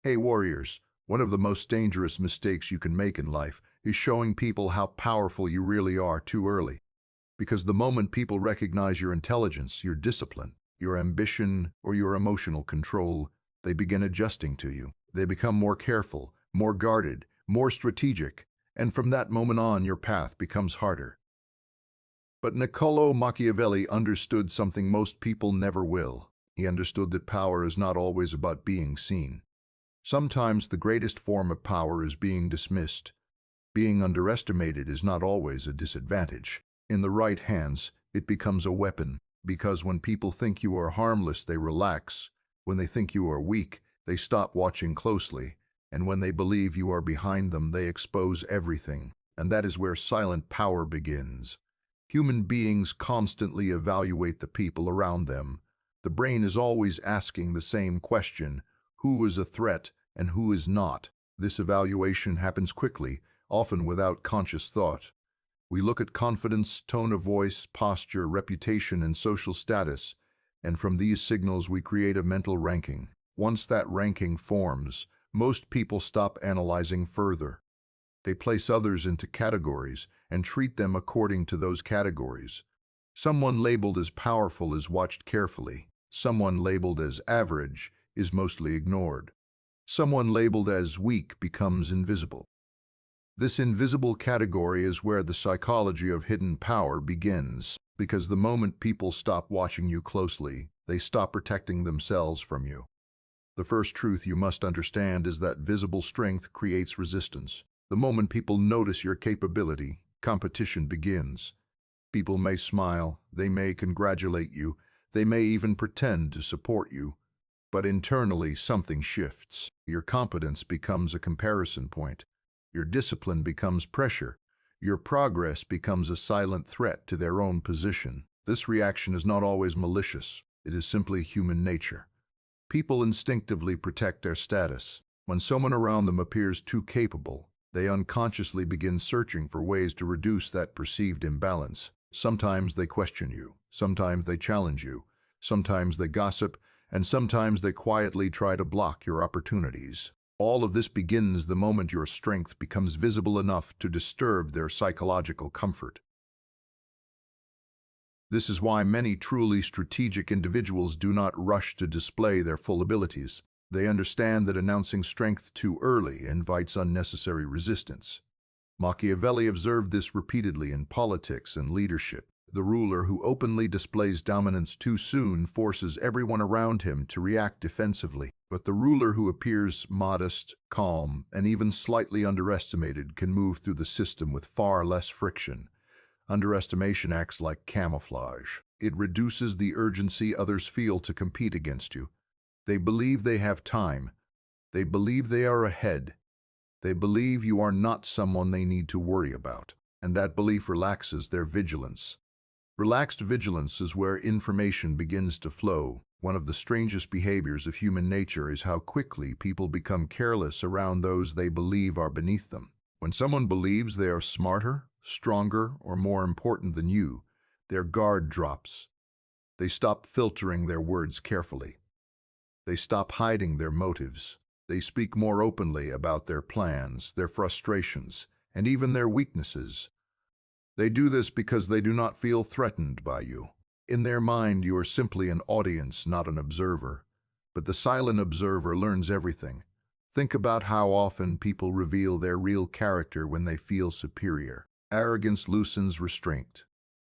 Hey warriors, one of the most dangerous mistakes you can make in life is showing people how powerful you really are too early. Because the moment people recognize your intelligence, your discipline, your ambition, or your emotional control, they begin adjusting to you. They become more careful, more guarded, more strategic, and from that moment on your path becomes harder. But Niccolò Machiavelli understood something most people never will. He understood that power is not always about being seen. Sometimes the greatest form of power is being dismissed. Being underestimated is not always a disadvantage. In the right hands, it becomes a weapon, because when people think you are harmless, they relax. When they think you are weak, they stop watching closely. And when they believe you are behind them, they expose everything. And that is where silent power begins. Human beings constantly evaluate the people around them. The brain is always asking the same question: who is a threat and who is not? This evaluation happens quickly, often without conscious thought. We look at confidence, tone of voice, posture, reputation, and social status, and from these signals we create a mental ranking. Once that ranking forms, most people stop analyzing further. They place others into categories and treat them according to those categories. Someone labeled as powerful is watched carefully. Someone labeled as average is mostly ignored. Someone labeled as weak becomes invisible. This invisible category is where the psychology of hidden power begins, because the moment people stop watching you closely, they stop protecting themselves from you. The first truth you must understand is that visible strength creates resistance. The moment people notice your capability, competition begins. People may smile, they may congratulate you, they may even pretend to support you, but internally something shifts. Your competence becomes a comparison point. Your discipline becomes pressure. Your progress becomes a silent threat to their own position. This reaction is not always malicious. It is simply human nature. People instinctively protect their status. When someone around them appears too capable, they unconsciously begin searching for ways to reduce that perceived imbalance. Sometimes they question you. Sometimes they challenge you. Sometimes they gossip. And sometimes they quietly try to block your opportunities. All of this begins the moment your strength becomes visible enough to disturb their psychological comfort. This is why many truly strategic individuals do not rush to display their full abilities. They understand that announcing strength too early invites unnecessary resistance. Machiavelli observed this repeatedly in politics and leadership. The ruler who openly displays dominance too soon forces everyone around him to react defensively. But the ruler who appears modest, calm, and even slightly underestimated can move through the system with far less friction. Underestimation acts like camouflage. It reduces the urgency others feel to compete against you. They believe they have time. They believe they are ahead. They believe you are not someone they need to worry about. And that belief relaxes their vigilance. Relaxed vigilance is where information begins to flow. One of the strangest behaviors of human nature is how quickly people become careless around those they believe are beneath them. When someone believes they are smarter, stronger, or more important than you, their guard drops. They stop filtering their words carefully. They stop hiding their motives. They speak more openly about their plans, their frustrations, and even their weaknesses. They do this because they do not feel threatened by you. In their mind, you are simply an audience, not an observer. But the silent observer learns everything. Think about how often people reveal their real character when they feel superior. Arrogance loosens restraint.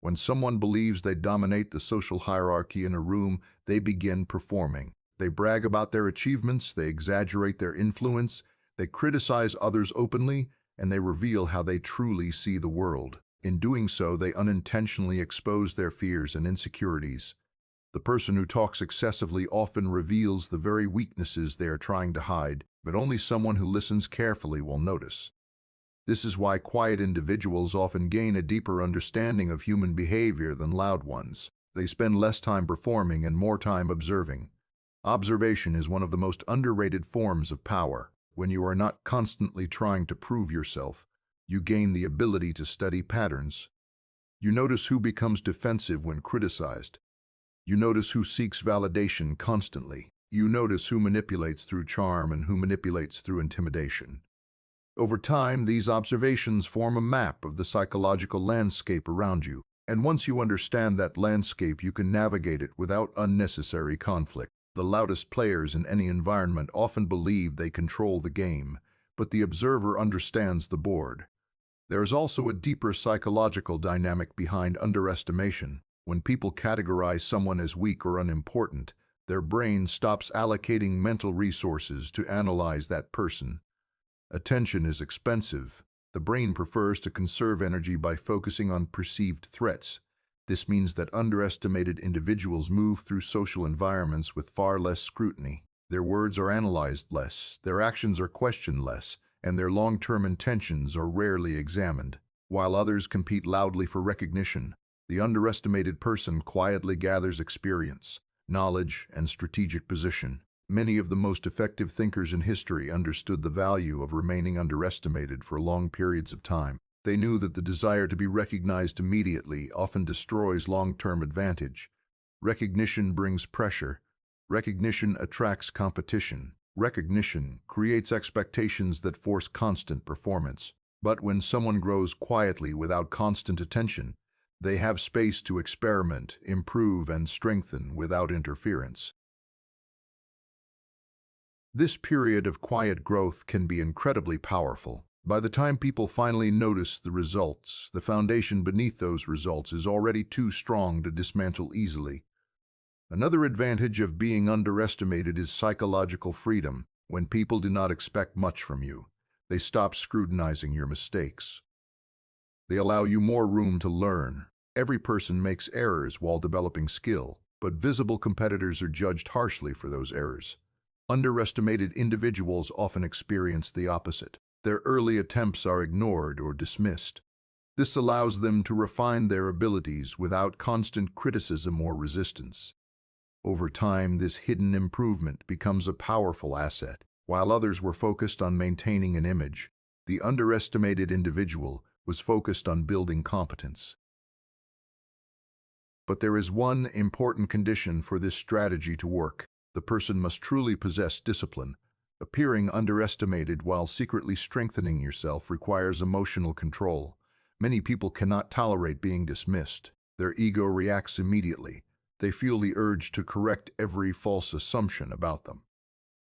When someone believes they dominate the social hierarchy in a room, they begin performing. They brag about their achievements, they exaggerate their influence, they criticize others openly, and they reveal how they truly see the world. In doing so, they unintentionally expose their fears and insecurities. The person who talks excessively often reveals the very weaknesses they are trying to hide, but only someone who listens carefully will notice. This is why quiet individuals often gain a deeper understanding of human behavior than loud ones. They spend less time performing and more time observing. Observation is one of the most underrated forms of power. When you are not constantly trying to prove yourself, you gain the ability to study patterns. You notice who becomes defensive when criticized. You notice who seeks validation constantly. You notice who manipulates through charm and who manipulates through intimidation. Over time, these observations form a map of the psychological landscape around you, and once you understand that landscape, you can navigate it without unnecessary conflict. The loudest players in any environment often believe they control the game, but the observer understands the board. There is also a deeper psychological dynamic behind underestimation. When people categorize someone as weak or unimportant, their brain stops allocating mental resources to analyze that person. Attention is expensive. The brain prefers to conserve energy by focusing on perceived threats. This means that underestimated individuals move through social environments with far less scrutiny. Their words are analyzed less, their actions are questioned less, and their long-term intentions are rarely examined. While others compete loudly for recognition, the underestimated person quietly gathers experience, knowledge, and strategic position. Many of the most effective thinkers in history understood the value of remaining underestimated for long periods of time. They knew that the desire to be recognized immediately often destroys long-term advantage. Recognition brings pressure. Recognition attracts competition. Recognition creates expectations that force constant performance. But when someone grows quietly without constant attention, they have space to experiment, improve, and strengthen without interference. This period of quiet growth can be incredibly powerful. By the time people finally notice the results, the foundation beneath those results is already too strong to dismantle easily. Another advantage of being underestimated is psychological freedom. When people do not expect much from you, they stop scrutinizing your mistakes. They allow you more room to learn. Every person makes errors while developing skill, but visible competitors are judged harshly for those errors. Underestimated individuals often experience the opposite. Their early attempts are ignored or dismissed. This allows them to refine their abilities without constant criticism or resistance. Over time, this hidden improvement becomes a powerful asset. While others were focused on maintaining an image, the underestimated individual was focused on building competence. But there is one important condition for this strategy to work. The person must truly possess discipline. Appearing underestimated while secretly strengthening yourself requires emotional control. Many people cannot tolerate being dismissed. Their ego reacts immediately. They feel the urge to correct every false assumption about them.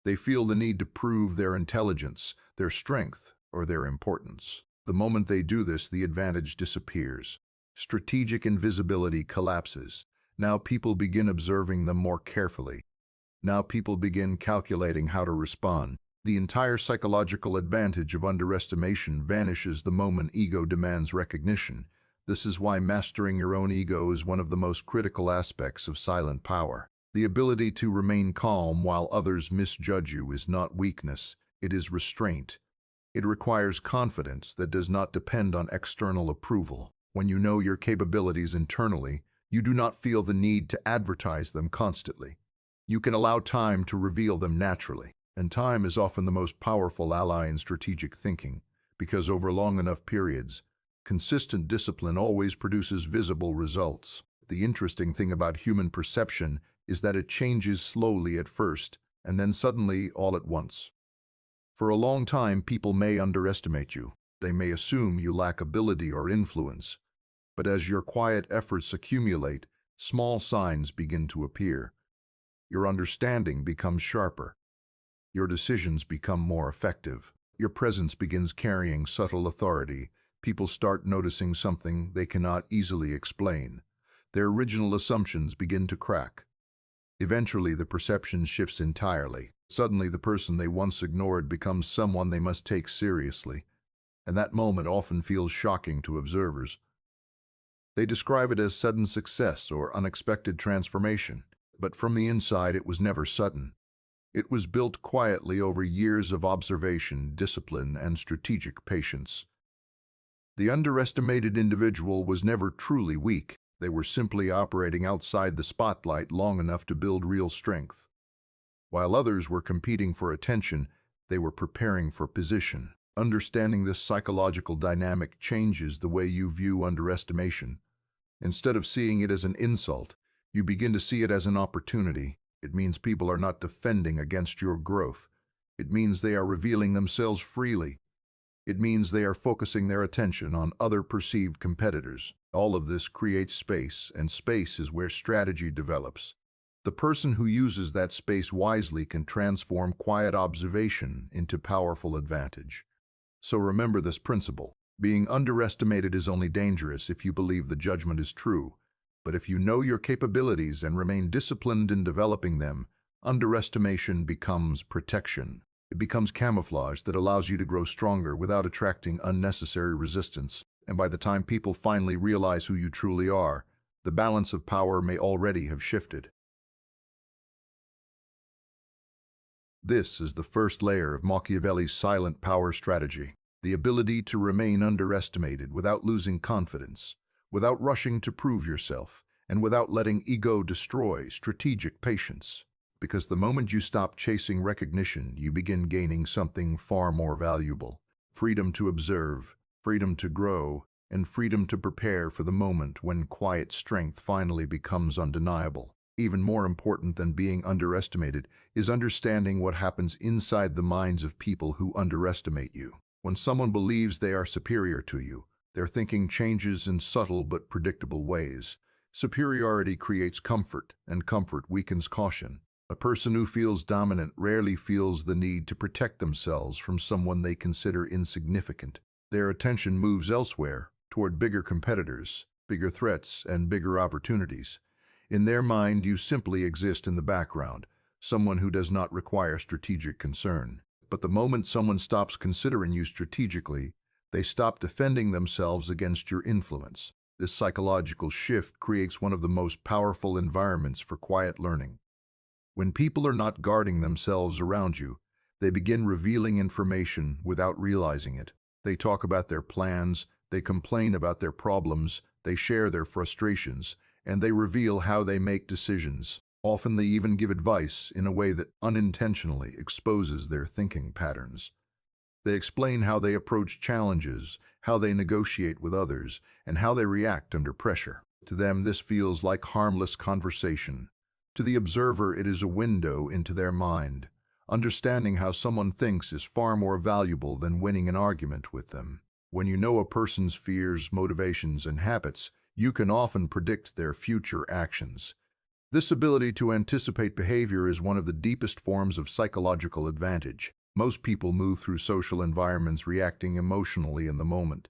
They feel the need to prove their intelligence, their strength, or their importance. The moment they do this, the advantage disappears. Strategic invisibility collapses. Now people begin observing them more carefully. Now people begin calculating how to respond. The entire psychological advantage of underestimation vanishes the moment ego demands recognition. This is why mastering your own ego is one of the most critical aspects of silent power. The ability to remain calm while others misjudge you is not weakness, it is restraint. It requires confidence that does not depend on external approval. When you know your capabilities internally, you do not feel the need to advertise them constantly. You can allow time to reveal them naturally, and time is often the most powerful ally in strategic thinking, because over long enough periods, consistent discipline always produces visible results. The interesting thing about human perception is that it changes slowly at first, and then suddenly all at once. For a long time, people may underestimate you. They may assume you lack ability or influence. But as your quiet efforts accumulate, small signs begin to appear. Your understanding becomes sharper. Your decisions become more effective. Your presence begins carrying subtle authority. People start noticing something they cannot easily explain. Their original assumptions begin to crack. Eventually, the perception shifts entirely. Suddenly, the person they once ignored becomes someone they must take seriously. And that moment often feels shocking to observers. They describe it as sudden success or unexpected transformation. But from the inside, it was never sudden. It was built quietly over years of observation, discipline, and strategic patience. The underestimated individual was never truly weak. They were simply operating outside the spotlight long enough to build real strength. While others were competing for attention, they were preparing for position. Understanding this psychological dynamic changes the way you view underestimation. Instead of seeing it as an insult, you begin to see it as an opportunity. It means people are not defending against your growth. It means they are revealing themselves freely. It means they are focusing their attention on other perceived competitors. All of this creates space, and space is where strategy develops. The person who uses that space wisely can transform quiet observation into powerful advantage. So remember this principle. Being underestimated is only dangerous if you believe the judgment is true. But if you know your capabilities and remain disciplined in developing them, underestimation becomes protection. It becomes camouflage that allows you to grow stronger without attracting unnecessary resistance. And by the time people finally realize who you truly are, the balance of power may already have shifted. This is the first layer of Machiavelli's silent power strategy, the ability to remain underestimated without losing confidence, without rushing to prove yourself, and without letting ego destroy strategic patience. Because the moment you stop chasing recognition, you begin gaining something far more valuable: freedom to observe, freedom to grow, and freedom to prepare for the moment when quiet strength finally becomes undeniable. Even more important than being underestimated is understanding what happens inside the minds of people who underestimate you. When someone believes they are superior to you, their thinking changes in subtle but predictable ways. Superiority creates comfort, and comfort weakens caution. A person who feels dominant rarely feels the need to protect themselves from someone they consider insignificant. Their attention moves elsewhere, toward bigger competitors, bigger threats, and bigger opportunities. In their mind, you simply exist in the background, someone who does not require strategic concern. But the moment someone stops considering you strategically, they stop defending themselves against your influence. This psychological shift creates one of the most powerful environments for quiet learning. When people are not guarding themselves around you, they begin revealing information without realizing it. They talk about their plans, they complain about their problems, they share their frustrations, and they reveal how they make decisions. Often they even give advice in a way that unintentionally exposes their thinking patterns. They explain how they approach challenges, how they negotiate with others, and how they react under pressure. To them, this feels like harmless conversation. To the observer, it is a window into their mind. Understanding how someone thinks is far more valuable than winning an argument with them. When you know a person's fears, motivations, and habits, you can often predict their future actions. This ability to anticipate behavior is one of the deepest forms of psychological advantage. Most people move through social environments reacting emotionally in the moment.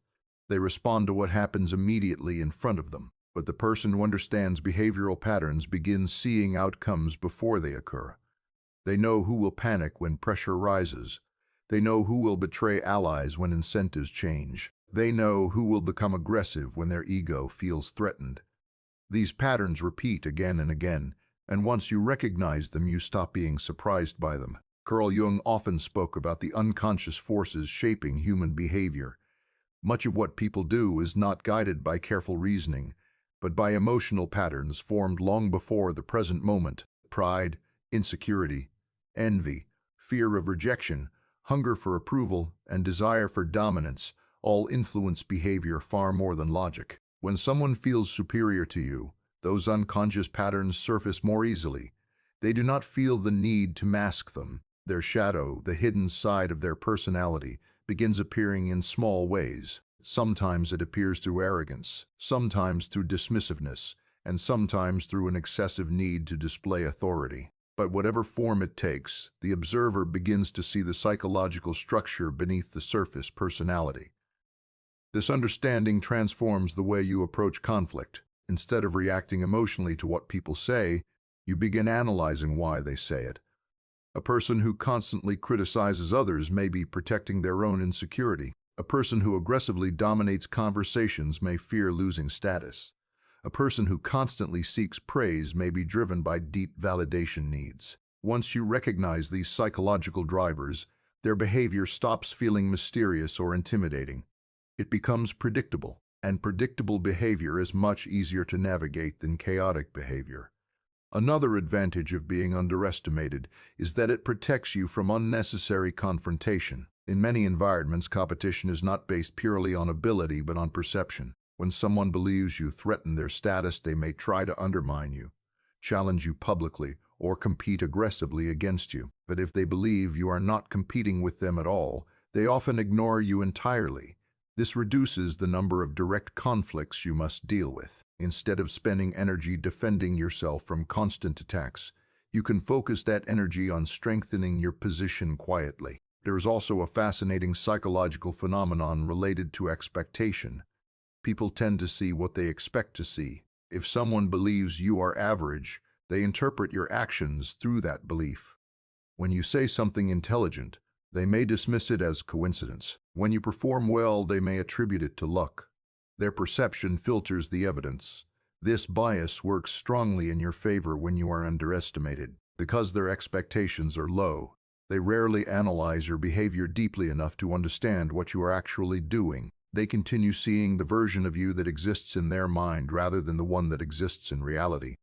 They respond to what happens immediately in front of them. But the person who understands behavioral patterns begins seeing outcomes before they occur. They know who will panic when pressure rises. They know who will betray allies when incentives change. They know who will become aggressive when their ego feels threatened. These patterns repeat again and again, and once you recognize them, you stop being surprised by them. Carl Jung often spoke about the unconscious forces shaping human behavior. Much of what people do is not guided by careful reasoning, but by emotional patterns formed long before the present moment. Pride, insecurity, envy, fear of rejection, hunger for approval, and desire for dominance all influence behavior far more than logic. When someone feels superior to you, those unconscious patterns surface more easily. They do not feel the need to mask them. Their shadow, the hidden side of their personality, begins appearing in small ways. Sometimes it appears through arrogance, sometimes through dismissiveness, and sometimes through an excessive need to display authority. But whatever form it takes, the observer begins to see the psychological structure beneath the surface personality. This understanding transforms the way you approach conflict. Instead of reacting emotionally to what people say, you begin analyzing why they say it. A person who constantly criticizes others may be protecting their own insecurity. A person who aggressively dominates conversations may fear losing status. A person who constantly seeks praise may be driven by deep validation needs. Once you recognize these psychological drivers, their behavior stops feeling mysterious or intimidating. It becomes predictable, and predictable behavior is much easier to navigate than chaotic behavior. Another advantage of being underestimated is that it protects you from unnecessary confrontation. In many environments, competition is not based purely on ability but on perception. When someone believes you threaten their status, they may try to undermine you, challenge you publicly, or compete aggressively against you. But if they believe you are not competing with them at all, they often ignore you entirely. This reduces the number of direct conflicts you must deal with. Instead of spending energy defending yourself from constant attacks, you can focus that energy on strengthening your position quietly. There is also a fascinating psychological phenomenon related to expectation. People tend to see what they expect to see. If someone believes you are average, they interpret your actions through that belief. When you say something intelligent, they may dismiss it as coincidence. When you perform well, they may attribute it to luck. Their perception filters the evidence. This bias works strongly in your favor when you are underestimated. Because their expectations are low, they rarely analyze your behavior deeply enough to understand what you are actually doing. They continue seeing the version of you that exists in their mind rather than the one that exists in reality.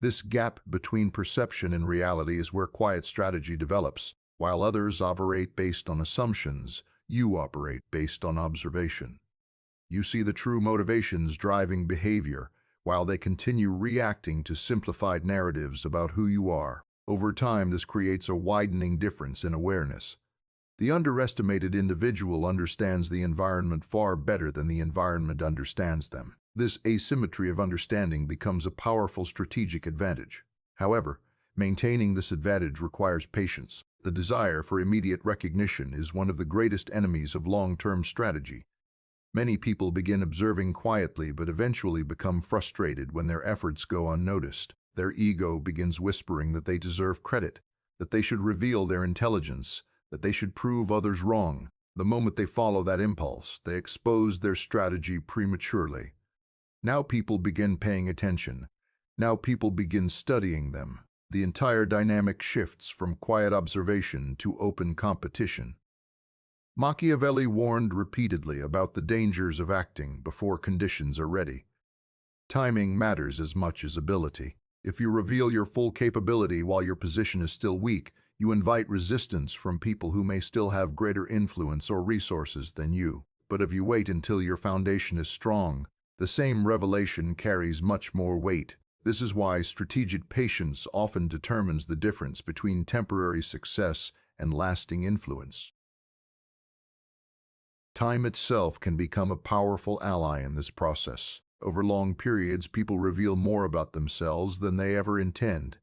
This gap between perception and reality is where quiet strategy develops. While others operate based on assumptions, you operate based on observation. You see the true motivations driving behavior, while they continue reacting to simplified narratives about who you are. Over time, this creates a widening difference in awareness. The underestimated individual understands the environment far better than the environment understands them. This asymmetry of understanding becomes a powerful strategic advantage. However, maintaining this advantage requires patience. The desire for immediate recognition is one of the greatest enemies of long-term strategy. Many people begin observing quietly but eventually become frustrated when their efforts go unnoticed. Their ego begins whispering that they deserve credit, that they should reveal their intelligence, that they should prove others wrong. The moment they follow that impulse, they expose their strategy prematurely. Now people begin paying attention. Now people begin studying them. The entire dynamic shifts from quiet observation to open competition. Machiavelli warned repeatedly about the dangers of acting before conditions are ready. Timing matters as much as ability. If you reveal your full capability while your position is still weak, you invite resistance from people who may still have greater influence or resources than you. But if you wait until your foundation is strong, the same revelation carries much more weight. This is why strategic patience often determines the difference between temporary success and lasting influence. Time itself can become a powerful ally in this process. Over long periods, people reveal more about themselves than they ever intend.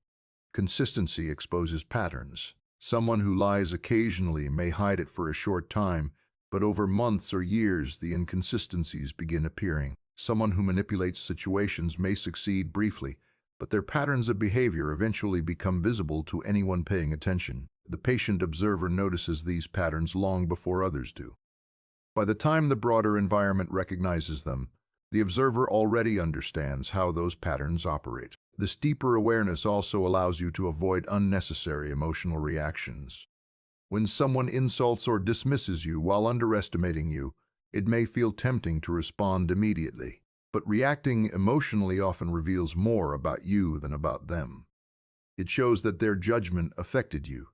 Consistency exposes patterns. Someone who lies occasionally may hide it for a short time, but over months or years, the inconsistencies begin appearing. Someone who manipulates situations may succeed briefly, but their patterns of behavior eventually become visible to anyone paying attention. The patient observer notices these patterns long before others do. By the time the broader environment recognizes them, the observer already understands how those patterns operate. This deeper awareness also allows you to avoid unnecessary emotional reactions. When someone insults or dismisses you while underestimating you, it may feel tempting to respond immediately. But reacting emotionally often reveals more about you than about them. It shows that their judgment affected you.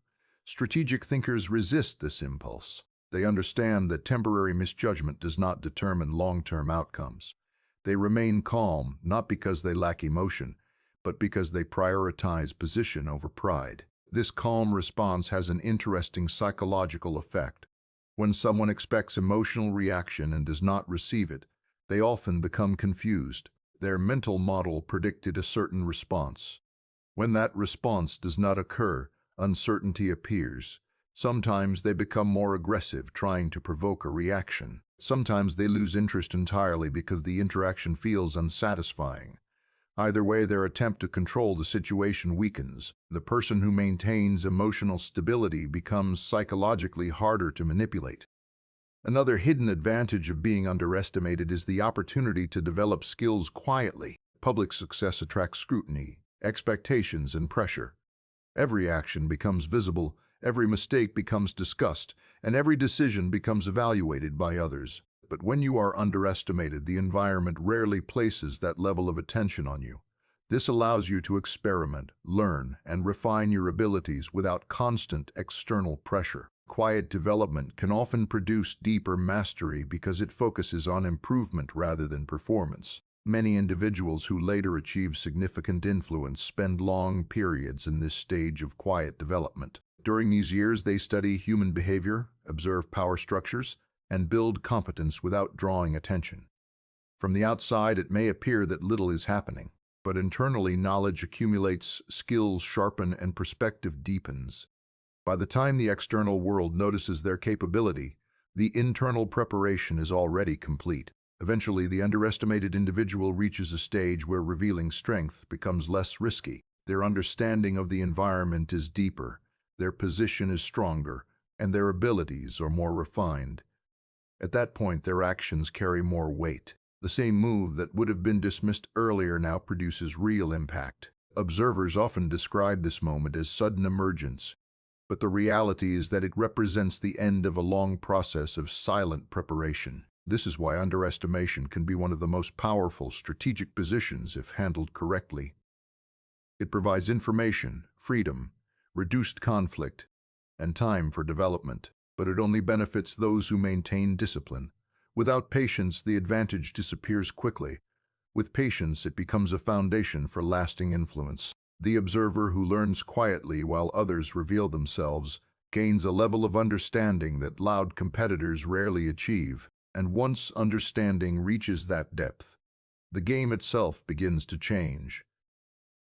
Strategic thinkers resist this impulse. They understand that temporary misjudgment does not determine long-term outcomes. They remain calm, not because they lack emotion, but because they prioritize position over pride. This calm response has an interesting psychological effect. When someone expects emotional reaction and does not receive it, they often become confused. Their mental model predicted a certain response. When that response does not occur, uncertainty appears. Sometimes they become more aggressive, trying to provoke a reaction. Sometimes they lose interest entirely because the interaction feels unsatisfying. Either way, their attempt to control the situation weakens. The person who maintains emotional stability becomes psychologically harder to manipulate. Another hidden advantage of being underestimated is the opportunity to develop skills quietly. Public success attracts scrutiny, expectations, and pressure. Every action becomes visible, every mistake becomes discussed, and every decision becomes evaluated by others. But when you are underestimated, the environment rarely places that level of attention on you. This allows you to experiment, learn, and refine your abilities without constant external pressure. Quiet development can often produce deeper mastery because it focuses on improvement rather than performance. Many individuals who later achieve significant influence spend long periods in this stage of quiet development. During these years, they study human behavior, observe power structures, and build competence without drawing attention. From the outside, it may appear that little is happening, but internally, knowledge accumulates, skills sharpen, and perspective deepens. By the time the external world notices their capability, the internal preparation is already complete. Eventually, the underestimated individual reaches a stage where revealing strength becomes less risky. Their understanding of the environment is deeper, their position is stronger, and their abilities are more refined. At that point, their actions carry more weight. The same move that would have been dismissed earlier now produces real impact. Observers often describe this moment as sudden emergence, but the reality is that it represents the end of a long process of silent preparation. This is why underestimation can be one of the most powerful strategic positions if handled correctly. It provides information, freedom, reduced conflict, and time for development, but it only benefits those who maintain discipline. Without patience, the advantage disappears quickly. With patience, it becomes a foundation for lasting influence. The observer who learns quietly while others reveal themselves gains a level of understanding that loud competitors rarely achieve. And once understanding reaches that depth, the game itself begins to change.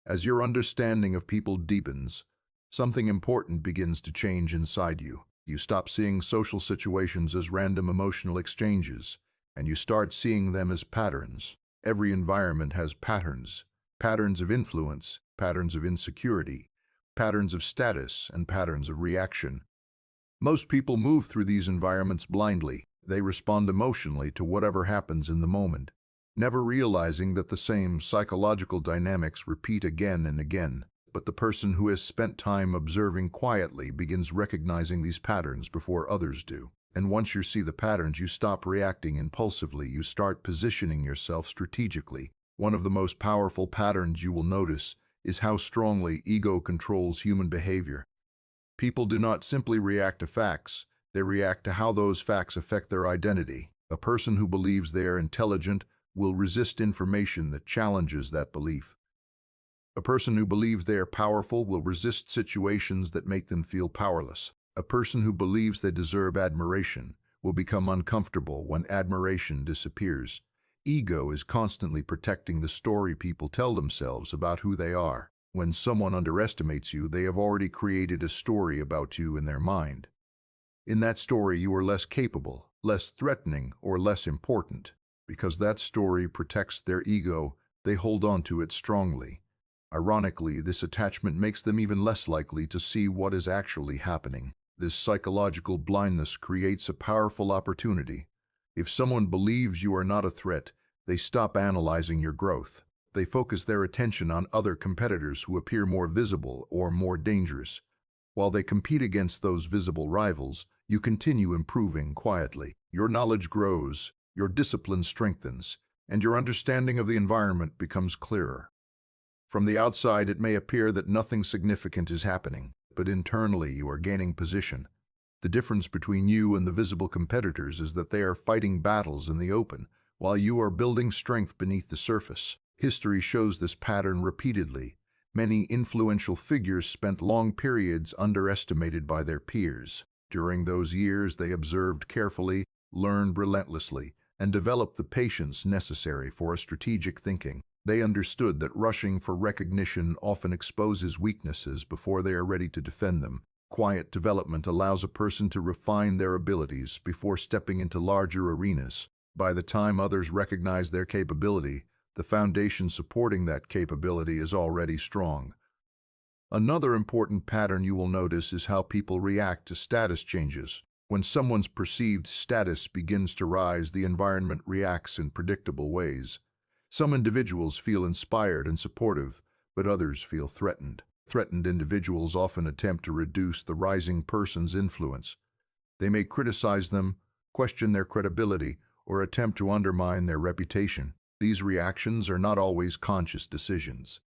As your understanding of people deepens, something important begins to change inside you. You stop seeing social situations as random emotional exchanges, and you start seeing them as patterns. Every environment has patterns, patterns of influence, patterns of insecurity, patterns of status, and patterns of reaction. Most people move through these environments blindly. They respond emotionally to whatever happens in the moment, never realizing that the same psychological dynamics repeat again and again. But the person who has spent time observing quietly begins recognizing these patterns before others do. And once you see the patterns, you stop reacting impulsively. You start positioning yourself strategically. One of the most powerful patterns you will notice is how strongly ego controls human behavior. People do not simply react to facts. They react to how those facts affect their identity. A person who believes they are intelligent will resist information that challenges that belief. A person who believes they are powerful will resist situations that make them feel powerless. A person who believes they deserve admiration will become uncomfortable when admiration disappears. Ego is constantly protecting the story people tell themselves about who they are. When someone underestimates you, they have already created a story about you in their mind. In that story, you are less capable, less threatening, or less important. Because that story protects their ego, they hold on to it strongly. Ironically, this attachment makes them even less likely to see what is actually happening. This psychological blindness creates a powerful opportunity. If someone believes you are not a threat, they stop analyzing your growth. They focus their attention on other competitors who appear more visible or more dangerous. While they compete against those visible rivals, you continue improving quietly. Your knowledge grows, your discipline strengthens, and your understanding of the environment becomes clearer. From the outside, it may appear that nothing significant is happening, but internally you are gaining position. The difference between you and the visible competitors is that they are fighting battles in the open, while you are building strength beneath the surface. History shows this pattern repeatedly. Many influential figures spent long periods underestimated by their peers. During those years, they observed carefully, learned relentlessly, and developed the patience necessary for a strategic thinking. They understood that rushing for recognition often exposes weaknesses before they are ready to defend them. Quiet development allows a person to refine their abilities before stepping into larger arenas. By the time others recognize their capability, the foundation supporting that capability is already strong. Another important pattern you will notice is how people react to status changes. When someone's perceived status begins to rise, the environment reacts in predictable ways. Some individuals feel inspired and supportive, but others feel threatened. Threatened individuals often attempt to reduce the rising person's influence. They may criticize them, question their credibility, or attempt to undermine their reputation. These reactions are not always conscious decisions.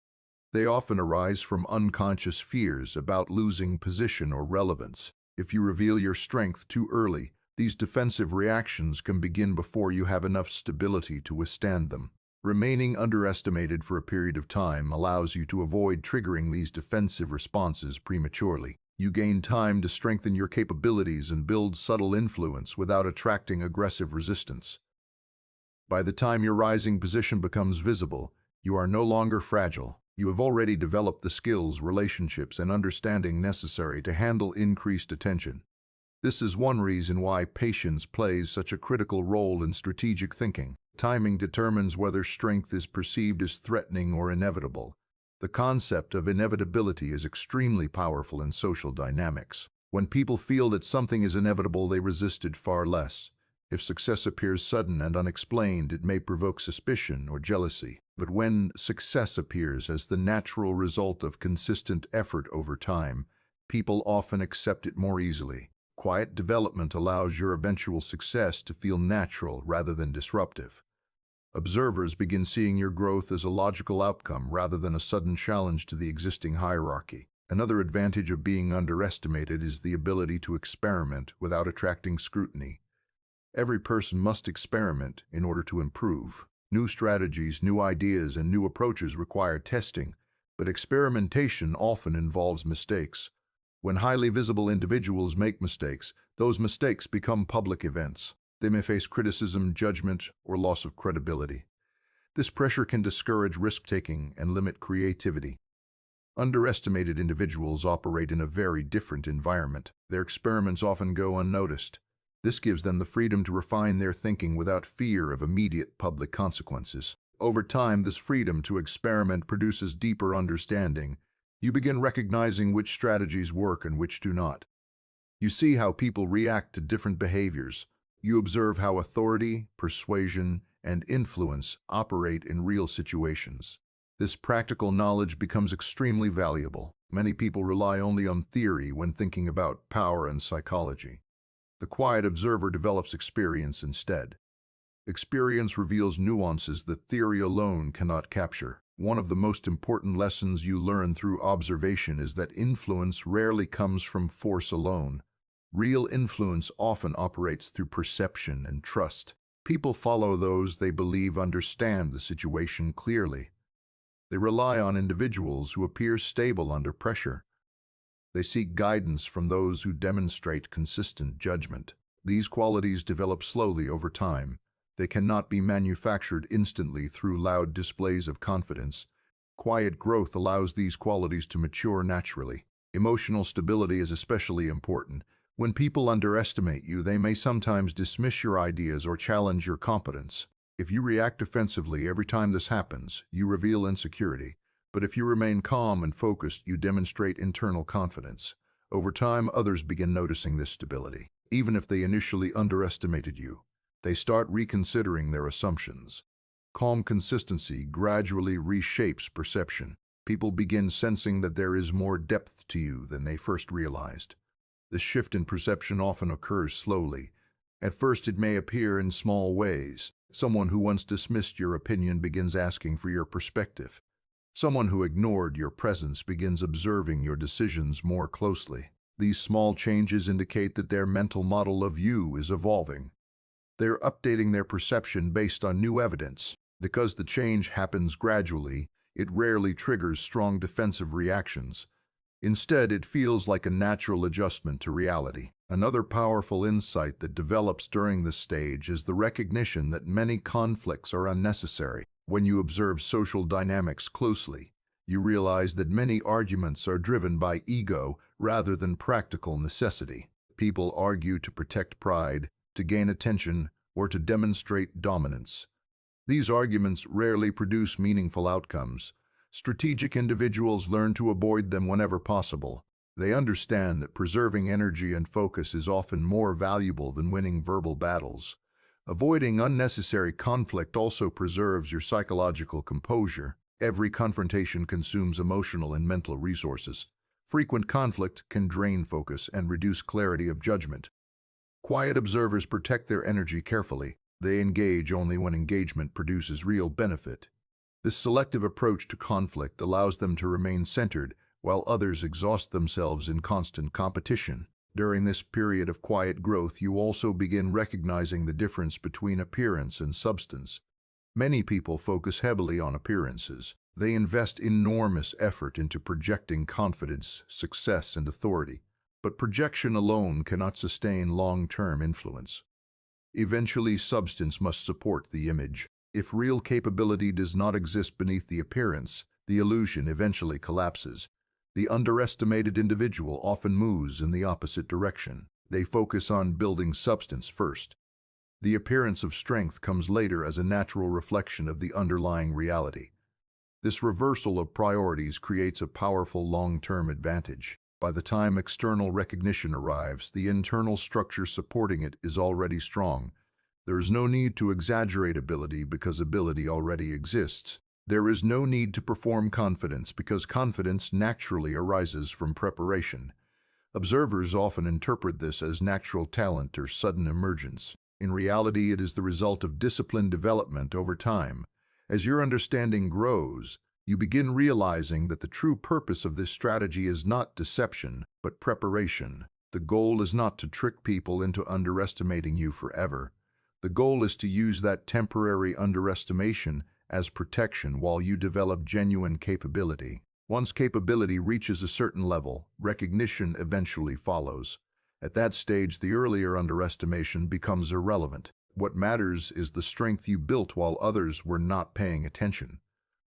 They often arise from unconscious fears about losing position or relevance. If you reveal your strength too early, these defensive reactions can begin before you have enough stability to withstand them. Remaining underestimated for a period of time allows you to avoid triggering these defensive responses prematurely. You gain time to strengthen your capabilities and build subtle influence without attracting aggressive resistance. By the time your rising position becomes visible, you are no longer fragile. You have already developed the skills, relationships, and understanding necessary to handle increased attention. This is one reason why patience plays such a critical role in strategic thinking. Timing determines whether strength is perceived as threatening or inevitable. The concept of inevitability is extremely powerful in social dynamics. When people feel that something is inevitable, they resist it far less. If success appears sudden and unexplained, it may provoke suspicion or jealousy. But when success appears as the natural result of consistent effort over time, people often accept it more easily. Quiet development allows your eventual success to feel natural rather than disruptive. Observers begin seeing your growth as a logical outcome rather than a sudden challenge to the existing hierarchy. Another advantage of being underestimated is the ability to experiment without attracting scrutiny. Every person must experiment in order to improve. New strategies, new ideas, and new approaches require testing, but experimentation often involves mistakes. When highly visible individuals make mistakes, those mistakes become public events. They may face criticism, judgment, or loss of credibility. This pressure can discourage risk-taking and limit creativity. Underestimated individuals operate in a very different environment. Their experiments often go unnoticed. This gives them the freedom to refine their thinking without fear of immediate public consequences. Over time, this freedom to experiment produces deeper understanding. You begin recognizing which strategies work and which do not. You see how people react to different behaviors. You observe how authority, persuasion, and influence operate in real situations. This practical knowledge becomes extremely valuable. Many people rely only on theory when thinking about power and psychology. The quiet observer develops experience instead. Experience reveals nuances that theory alone cannot capture. One of the most important lessons you learn through observation is that influence rarely comes from force alone. Real influence often operates through perception and trust. People follow those they believe understand the situation clearly. They rely on individuals who appear stable under pressure. They seek guidance from those who demonstrate consistent judgment. These qualities develop slowly over time. They cannot be manufactured instantly through loud displays of confidence. Quiet growth allows these qualities to mature naturally. Emotional stability is especially important. When people underestimate you, they may sometimes dismiss your ideas or challenge your competence. If you react defensively every time this happens, you reveal insecurity. But if you remain calm and focused, you demonstrate internal confidence. Over time, others begin noticing this stability. Even if they initially underestimated you, they start reconsidering their assumptions. Calm consistency gradually reshapes perception. People begin sensing that there is more depth to you than they first realized. This shift in perception often occurs slowly. At first, it may appear in small ways. Someone who once dismissed your opinion begins asking for your perspective. Someone who ignored your presence begins observing your decisions more closely. These small changes indicate that their mental model of you is evolving. They're updating their perception based on new evidence. Because the change happens gradually, it rarely triggers strong defensive reactions. Instead, it feels like a natural adjustment to reality. Another powerful insight that develops during this stage is the recognition that many conflicts are unnecessary. When you observe social dynamics closely, you realize that many arguments are driven by ego rather than practical necessity. People argue to protect pride, to gain attention, or to demonstrate dominance. These arguments rarely produce meaningful outcomes. Strategic individuals learn to avoid them whenever possible. They understand that preserving energy and focus is often more valuable than winning verbal battles. Avoiding unnecessary conflict also preserves your psychological composure. Every confrontation consumes emotional and mental resources. Frequent conflict can drain focus and reduce clarity of judgment. Quiet observers protect their energy carefully. They engage only when engagement produces real benefit. This selective approach to conflict allows them to remain centered while others exhaust themselves in constant competition. During this period of quiet growth, you also begin recognizing the difference between appearance and substance. Many people focus heavily on appearances. They invest enormous effort into projecting confidence, success, and authority. But projection alone cannot sustain long-term influence. Eventually, substance must support the image. If real capability does not exist beneath the appearance, the illusion eventually collapses. The underestimated individual often moves in the opposite direction. They focus on building substance first. The appearance of strength comes later as a natural reflection of the underlying reality. This reversal of priorities creates a powerful long-term advantage. By the time external recognition arrives, the internal structure supporting it is already strong. There is no need to exaggerate ability because ability already exists. There is no need to perform confidence because confidence naturally arises from preparation. Observers often interpret this as natural talent or sudden emergence. In reality, it is the result of disciplined development over time. As your understanding grows, you begin realizing that the true purpose of this strategy is not deception, but preparation. The goal is not to trick people into underestimating you forever. The goal is to use that temporary underestimation as protection while you develop genuine capability. Once capability reaches a certain level, recognition eventually follows. At that stage, the earlier underestimation becomes irrelevant. What matters is the strength you built while others were not paying attention.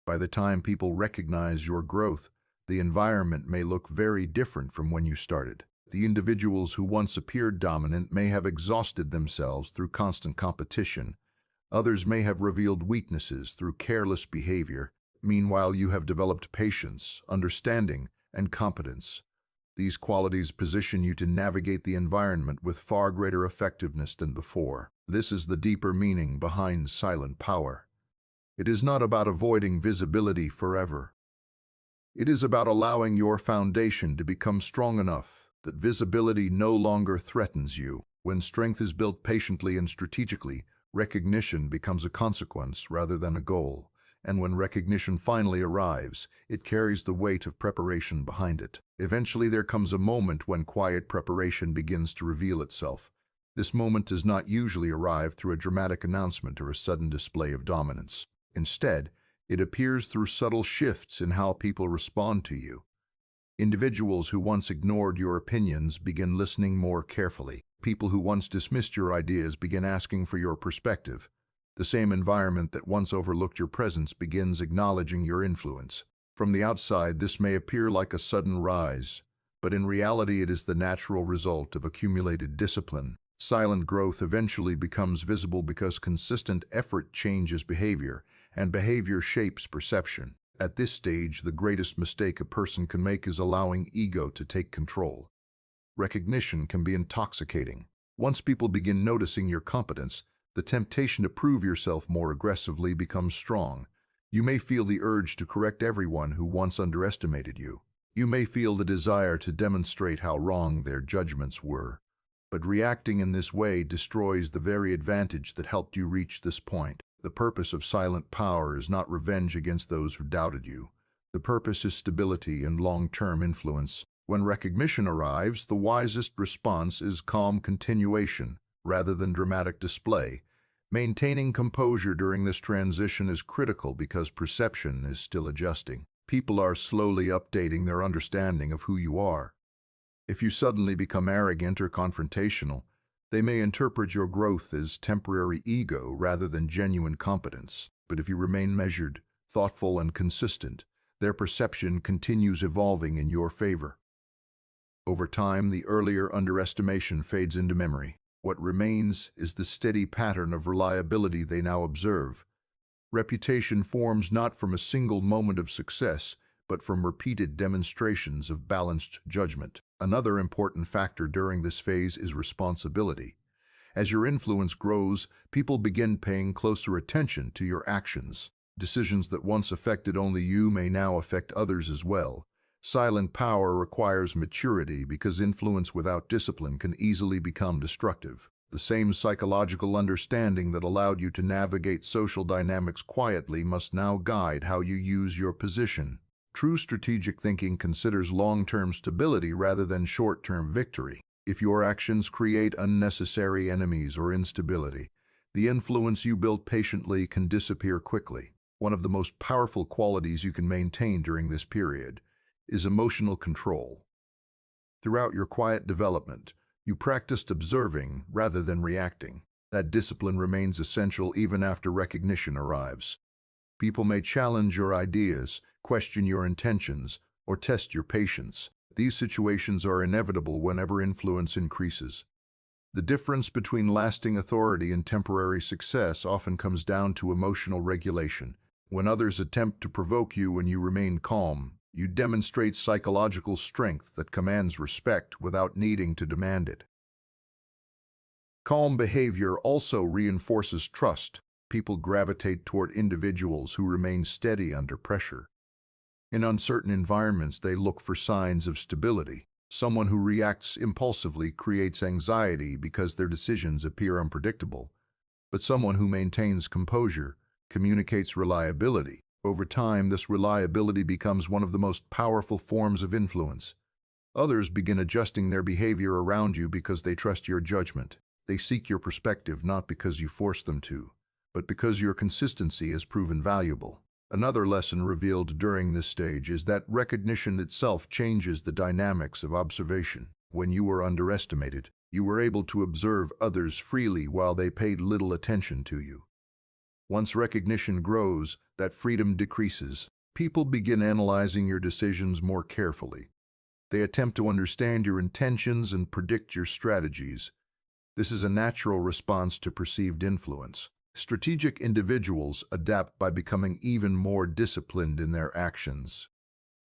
By the time people recognize your growth, the environment may look very different from when you started. The individuals who once appeared dominant may have exhausted themselves through constant competition. Others may have revealed weaknesses through careless behavior. Meanwhile, you have developed patience, understanding, and competence. These qualities position you to navigate the environment with far greater effectiveness than before. This is the deeper meaning behind silent power. It is not about avoiding visibility forever. It is about allowing your foundation to become strong enough that visibility no longer threatens you. When strength is built patiently and strategically, recognition becomes a consequence rather than a goal. And when recognition finally arrives, it carries the weight of preparation behind it. Eventually, there comes a moment when quiet preparation begins to reveal itself. This moment does not usually arrive through a dramatic announcement or a sudden display of dominance. Instead, it appears through subtle shifts in how people respond to you. Individuals who once ignored your opinions begin listening more carefully. People who once dismissed your ideas begin asking for your perspective. The same environment that once overlooked your presence begins acknowledging your influence. From the outside, this may appear like a sudden rise, but in reality it is the natural result of accumulated discipline. Silent growth eventually becomes visible because consistent effort changes behavior, and behavior shapes perception. At this stage, the greatest mistake a person can make is allowing ego to take control. Recognition can be intoxicating. Once people begin noticing your competence, the temptation to prove yourself more aggressively becomes strong. You may feel the urge to correct everyone who once underestimated you. You may feel the desire to demonstrate how wrong their judgments were. But reacting in this way destroys the very advantage that helped you reach this point. The purpose of silent power is not revenge against those who doubted you. The purpose is stability and long-term influence. When recognition arrives, the wisest response is calm continuation rather than dramatic display. Maintaining composure during this transition is critical because perception is still adjusting. People are slowly updating their understanding of who you are. If you suddenly become arrogant or confrontational, they may interpret your growth as temporary ego rather than genuine competence. But if you remain measured, thoughtful, and consistent, their perception continues evolving in your favor. Over time, the earlier underestimation fades into memory. What remains is the steady pattern of reliability they now observe. Reputation forms not from a single moment of success, but from repeated demonstrations of balanced judgment. Another important factor during this phase is responsibility. As your influence grows, people begin paying closer attention to your actions. Decisions that once affected only you may now affect others as well. Silent power requires maturity because influence without discipline can easily become destructive. The same psychological understanding that allowed you to navigate social dynamics quietly must now guide how you use your position. True strategic thinking considers long-term stability rather than short-term victory. If your actions create unnecessary enemies or instability, The influence you built patiently can disappear quickly. One of the most powerful qualities you can maintain during this period is emotional control. Throughout your quiet development, you practiced observing rather than reacting. That discipline remains essential even after recognition arrives. People may challenge your ideas, question your intentions, or test your patience. These situations are inevitable whenever influence increases. The difference between lasting authority and temporary success often comes down to emotional regulation. When others attempt to provoke you and you remain calm, you demonstrate psychological strength that commands respect without needing to demand it. Calm behavior also reinforces trust. People gravitate toward individuals who remain steady under pressure. In uncertain environments, they look for signs of stability. Someone who reacts impulsively creates anxiety because their decisions appear unpredictable. But someone who maintains composure communicates reliability. Over time, this reliability becomes one of the most powerful forms of influence. Others begin adjusting their behavior around you because they trust your judgment. They seek your perspective not because you force them to, but because your consistency has proven valuable. Another lesson revealed during this stage is that recognition itself changes the dynamics of observation. When you were underestimated, you were able to observe others freely while they paid little attention to you. Once recognition grows, that freedom decreases. People begin analyzing your decisions more carefully. They attempt to understand your intentions and predict your strategies. This is a natural response to perceived influence. Strategic individuals adapt by becoming even more disciplined in their actions.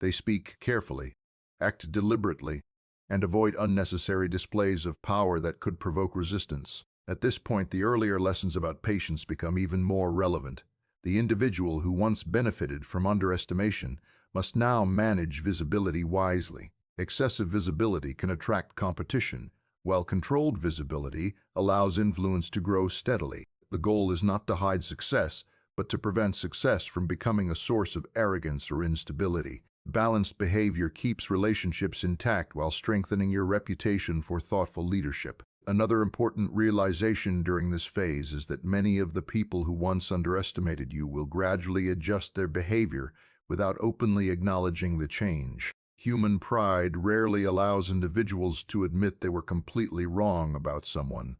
They speak carefully, act deliberately, and avoid unnecessary displays of power that could provoke resistance. At this point, the earlier lessons about patience become even more relevant. The individual who once benefited from underestimation must now manage visibility wisely. Excessive visibility can attract competition, while controlled visibility allows influence to grow steadily. The goal is not to hide success, but to prevent success from becoming a source of arrogance or instability. Balanced behavior keeps relationships intact while strengthening your reputation for thoughtful leadership. Another important realization during this phase is that many of the people who once underestimated you will gradually adjust their behavior without openly acknowledging the change. Human pride rarely allows individuals to admit they were completely wrong about someone.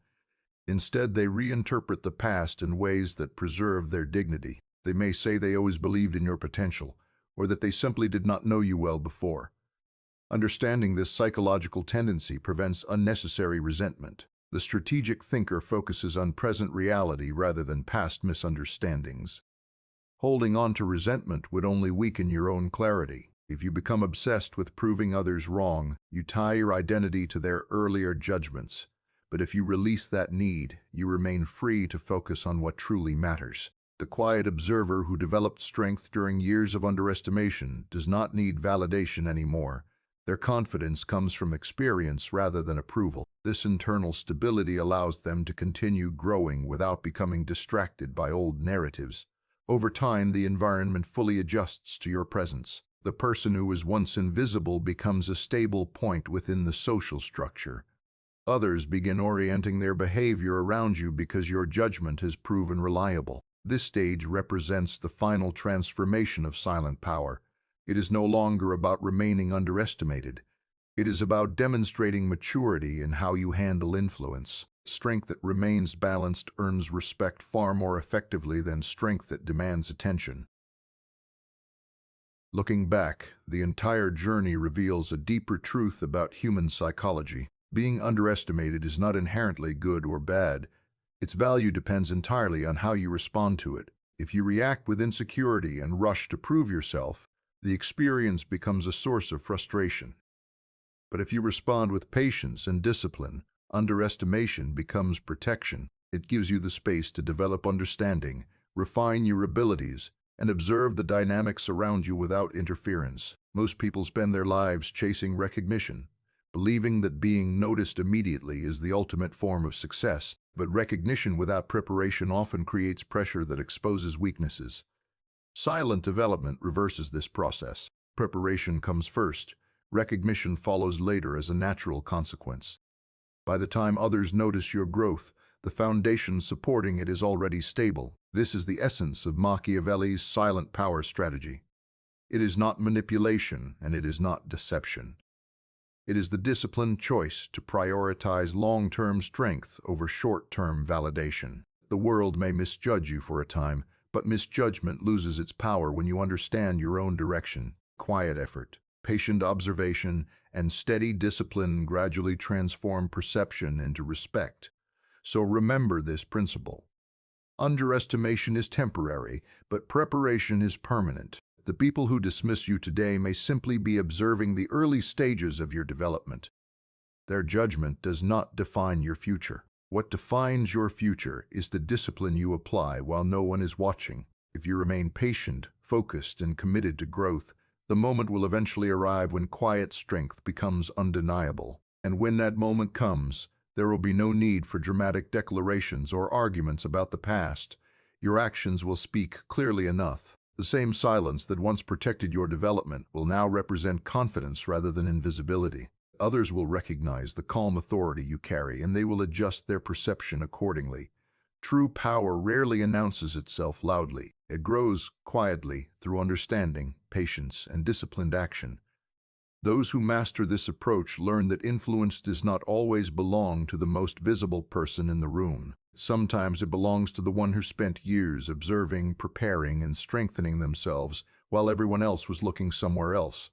Instead, they reinterpret the past in ways that preserve their dignity. They may say they always believed in your potential, or that they simply did not know you well before. Understanding this psychological tendency prevents unnecessary resentment. The strategic thinker focuses on present reality rather than past misunderstandings. Holding on to resentment would only weaken your own clarity. If you become obsessed with proving others wrong, you tie your identity to their earlier judgments. But if you release that need, you remain free to focus on what truly matters. The quiet observer who developed strength during years of underestimation does not need validation anymore. Their confidence comes from experience rather than approval. This internal stability allows them to continue growing without becoming distracted by old narratives. Over time, the environment fully adjusts to your presence. The person who was once invisible becomes a stable point within the social structure. Others begin orienting their behavior around you because your judgment has proven reliable. This stage represents the final transformation of silent power. It is no longer about remaining underestimated. It is about demonstrating maturity in how you handle influence. Strength that remains balanced earns respect far more effectively than strength that demands attention. Looking back, the entire journey reveals a deeper truth about human psychology. Being underestimated is not inherently good or bad. Its value depends entirely on how you respond to it. If you react with insecurity and rush to prove yourself, the experience becomes a source of frustration. But if you respond with patience and discipline, underestimation becomes protection. It gives you the space to develop understanding, refine your abilities, and observe the dynamics around you without interference. Most people spend their lives chasing recognition, believing that being noticed immediately is the ultimate form of success, but recognition without preparation often creates pressure that exposes weaknesses. Silent development reverses this process. Preparation comes first. Recognition follows later as a natural consequence. By the time others notice your growth, the foundation supporting it is already stable. This is the essence of Machiavelli's silent power strategy. It is not manipulation, and it is not deception. It is the disciplined choice to prioritize long-term strength over short-term validation. The world may misjudge you for a time, but misjudgment loses its power when you understand your own direction. Quiet effort, patient observation, and steady discipline gradually transform perception into respect. So remember this principle. Underestimation is temporary, but preparation is permanent. The people who dismiss you today may simply be observing the early stages of your development. Their judgment does not define your future. What defines your future is the discipline you apply while no one is watching. If you remain patient, focused, and committed to growth, the moment will eventually arrive when quiet strength becomes undeniable. And when that moment comes, there will be no need for dramatic declarations or arguments about the past. Your actions will speak clearly enough. The same silence that once protected your development will now represent confidence rather than invisibility. Others will recognize the calm authority you carry, and they will adjust their perception accordingly. True power rarely announces itself loudly. It grows quietly through understanding, patience, and disciplined action. Those who master this approach learn that influence does not always belong to the most visible person in the room. Sometimes it belongs to the one who spent years observing, preparing, and strengthening themselves while everyone else was looking somewhere else.